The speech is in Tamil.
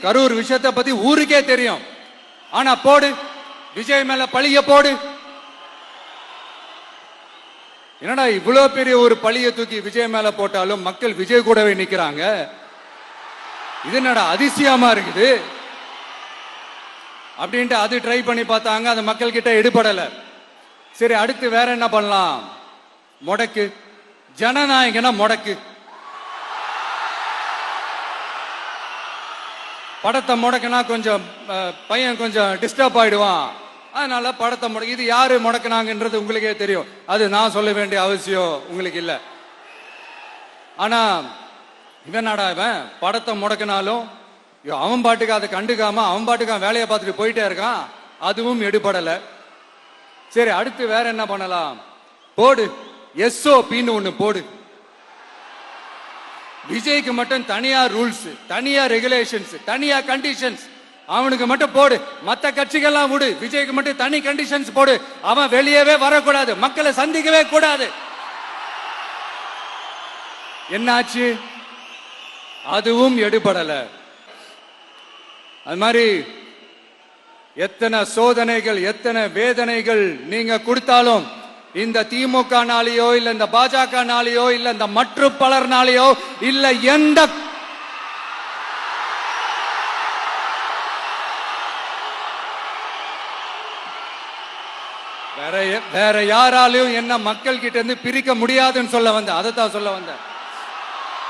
கரூர் விஷயத்தை பத்தி ஊருக்கே தெரியும். ஆனா போடு, விஜய் மேல பழிய போடு. என்னடா இவ்வளவு பெரிய ஒரு பழிய தூக்கி விஜய் மேல போட்டாலும் மக்கள் விஜய் கூடவே நிக்கிறாங்க. இது என்னடா அதிசயமா இருக்குது அப்படின்ட்டு அது ட்ரை பண்ணி பார்த்தாங்க. அது மக்கள் கிட்ட எடுபடல. சரி, அடுத்து வேற என்ன பண்ணலாம்? முடக்கு, ஜனநாயகனா முடக்கு. படத்தை முடக்கினா கொஞ்சம் பையன் கொஞ்சம் டிஸ்டர்ப் ஆயிடுவான். அதனால படத்தை முடக்கு. இது யாரு முடக்கினாங்கன்றது உங்களுக்கே தெரியும். அது நான் சொல்ல வேண்டிய அவசியம் உங்களுக்கு இல்லை. ஆனா இவன் நாடா இவன் படத்தை முடக்கினாலும் அவன் பாட்டுக்கு அதை கண்டுக்காம அவன் பாட்டுக்கு வேலையை பார்த்துட்டு போயிட்டே இருக்கான். அதுவும் எடுபடல. சரி, அடுத்து வேற என்ன பண்ணலாம்? போடு, SOPன்னு ஒண்ணு போடு. விஜய்க்கு மட்டும் தனியா ரூல்ஸ், தனியா ரெகுலேஷன்ஸ், தனியா கண்டிஷன்ஸ். அவனுக்கு மட்டும் போடு, மத்த கட்சிகள்லாம் விடு. விஜய்க்கு மட்டும் தனி கண்டிஷன்ஸ் போடு. அவன் வெளியவே வரக்கூடாது, மக்களை சந்திக்கவே கூடாது. என்னாச்சு? அதுவும் எடுபடல. அது மாதிரி எத்தனை சோதனைகள், எத்தனை வேதனைகள் நீங்க கொடுத்தாலும் இந்த திமுக நாளையோ இல்ல இந்த பாஜக நாளையோ இல்ல இந்த மற்ற பலர் நாளையோ இல்ல எந்த வேற யாராலையும் என்ன மக்கள் கிட்ட இருந்து பிரிக்க முடியாதுன்னு சொல்ல வந்த. அதைத்தான் சொல்ல வந்தேன்.